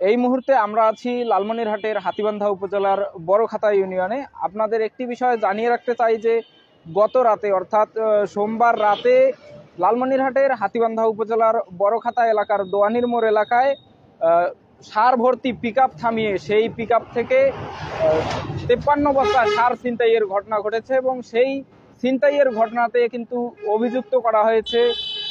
এই মুহূর্তে আমরা আছি লালমনিরহাটের হাতীবান্ধা উপজেলার বড়খাতা ইউনিয়নে। আপনাদের একটি বিষয় জানিয়ে রাখতে চাই যে গত রাতে অর্থাৎ সোমবার রাতে লালমনিরহাটের হাতীবান্ধা উপজেলার বড়খাতা এলাকার দোয়ানির মোড় এলাকায় সার ভর্তি পিকআপ থামিয়ে সেই পিকআপ থেকে 53 বস্তা সার ছিনতাইয়ের ঘটনা ঘটেছে এবং সেই ছিনতাইয়ের ঘটনাতে কিন্তু অভিযুক্ত করা হয়েছে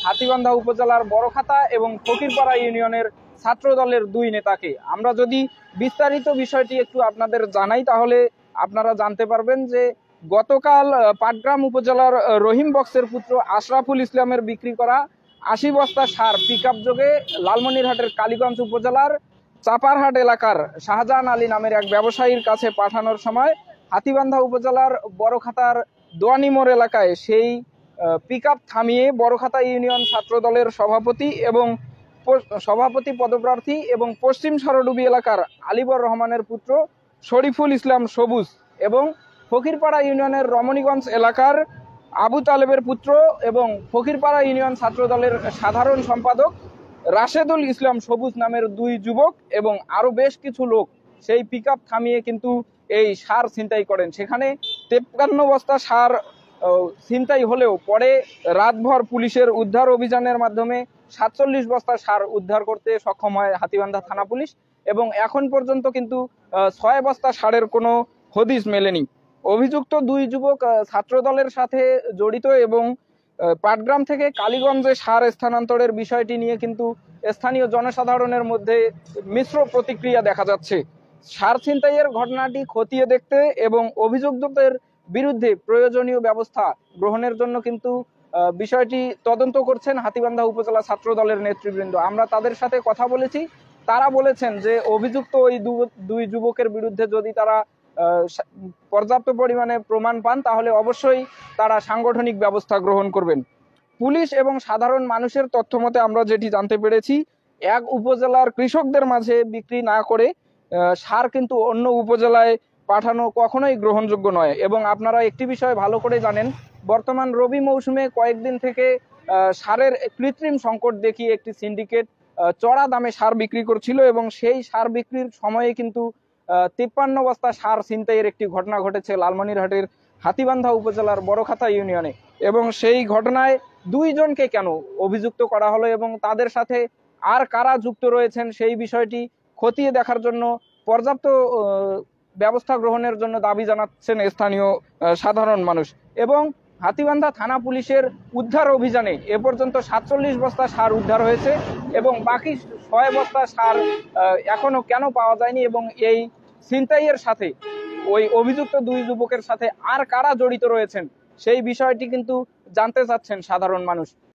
হাতীবান্ধা উপজেলার বড়খাতা এবং ফকিরপাড়া ইউনিয়নের ছাত্র দলের দুই নেতাকে। আমরা যদি বিস্তারিত বিষয়টি একটু আপনাদের জানাই তাহলে আপনারা জানতে পারবেন যে গতকাল পাটগ্রাম উপজেলার রহিম বক্সের পুত্র আশরাফুল ইসলামের বিক্রি করা 80 বস্তা সার পিকআপ যোগে লালমনিরহাটের কালীগঞ্জ উপজেলার চাপারহাট এলাকার শাহজাহান আলী নামের এক ব্যবসায়ীর কাছে পাঠানোর সময় হাতীবান্ধা উপজেলার বড়খাতার দোয়ানি মোড় এলাকায় সেই পিকআপ থামিয়ে বড়খাতা ইউনিয়ন ছাত্র দলের সভাপতি পদপ্রার্থী এবং পশ্চিম সরডুবি এলাকার আলিবর রহমানের পুত্র শরীফুল ইসলাম সবুজ এবং ফকিরপাড়া ইউনিয়নের রমণীগঞ্জ এলাকার আবু তালেবের পুত্র এবং ফকিরপাড়া ইউনিয়ন ছাত্র দলের সাধারণ সম্পাদক রাশেদুল ইসলাম সবুজ নামের দুই যুবক এবং আরো বেশ কিছু লোক সেই পিকআপ থামিয়ে কিন্তু এই সার ছিনতাই করেন। সেখানে 53 বস্তা সার ছিনতাই হলেও পরে রাতভর পুলিশের উদ্ধার অভিযানের মাধ্যমে 47 বস্তা সার উদ্ধার করতে সক্ষম হয় হাতীবান্ধা থানা পুলিশ এবং এখন পর্যন্ত কিন্তু 6 বস্তা সারের কোনো হদিস মেলেনি। অভিযুক্ত দুই যুবক ছাত্র দলের সাথে জড়িত এবং পাটগ্রাম থেকে কালীগঞ্জে সার স্থানান্তরের বিষয়টি নিয়ে কিন্তু স্থানীয় জনসাধারণের মধ্যে মিশ্র প্রতিক্রিয়া দেখা যাচ্ছে। সার ছিনতাইয়ের ঘটনাটি খতিয়ে দেখতে এবং অভিযুক্তদের বিরুদ্ধে প্রয়োজনীয় ব্যবস্থা গ্রহণের জন্য কিন্তু বিষয়টি তদন্ত করছেন হাতীবান্ধা উপজেলা ছাত্র দলের নেতৃবৃন্দ। আমরা তাদের সাথে কথা বলেছি, তারা বলেছেন যে অভিযুক্ত ওই দুই যুবকের বিরুদ্ধে যদি তারা পর্যাপ্ত পরিমাণে প্রমাণ পান তাহলে অবশ্যই তারা সাংগঠনিক ব্যবস্থা গ্রহণ করবেন। পুলিশ এবং সাধারণ মানুষের তথ্য মতে আমরা যেটি জানতে পেরেছি, এক উপজেলার কৃষকদের মাঝে বিক্রি না করে সার কিন্তু অন্য উপজেলায় পাঠানো কখনোই গ্রহণযোগ্য নয়। এবং আপনারা একটি বিষয় ভালো করে জানেন, বর্তমান রবি মৌসুমে কয়েকদিন থেকে সারের কৃত্রিম সংকট দেখিয়ে একটি সিন্ডিকেট চড়া দামে সার বিক্রি করছিল এবং সেই সার বিক্রির সময়ে কিন্তু 53 বস্তা সার ছিনতাইয়ের একটি ঘটনা ঘটেছে লালমনিরহাটের হাতীবান্ধা উপজেলার বড়খাতা ইউনিয়নে এবং সেই ঘটনায় দুইজনকে কেন অভিযুক্ত করা হলো এবং তাদের সাথে আর কারা যুক্ত রয়েছেন সেই বিষয়টি খতিয়ে দেখার জন্য পর্যাপ্ত ব্যবস্থা গ্রহণের জন্য দাবি জানাচ্ছেন স্থানীয় সাধারণ মানুষ। এবং হাতীবান্ধা থানা পুলিশের উদ্ধার অভিযানে এ পর্যন্ত 47 বস্তা সার উদ্ধার হয়েছে এবং বাকি 6 বস্তা সার এখনো কেন পাওয়া যায়নি এবং এই ছিনতাইয়ের সাথে ওই অভিযুক্ত দুই যুবকের সাথে আর কারা জড়িত রয়েছেন সেই বিষয়টি কিন্তু জানতে চাচ্ছেন সাধারণ মানুষ।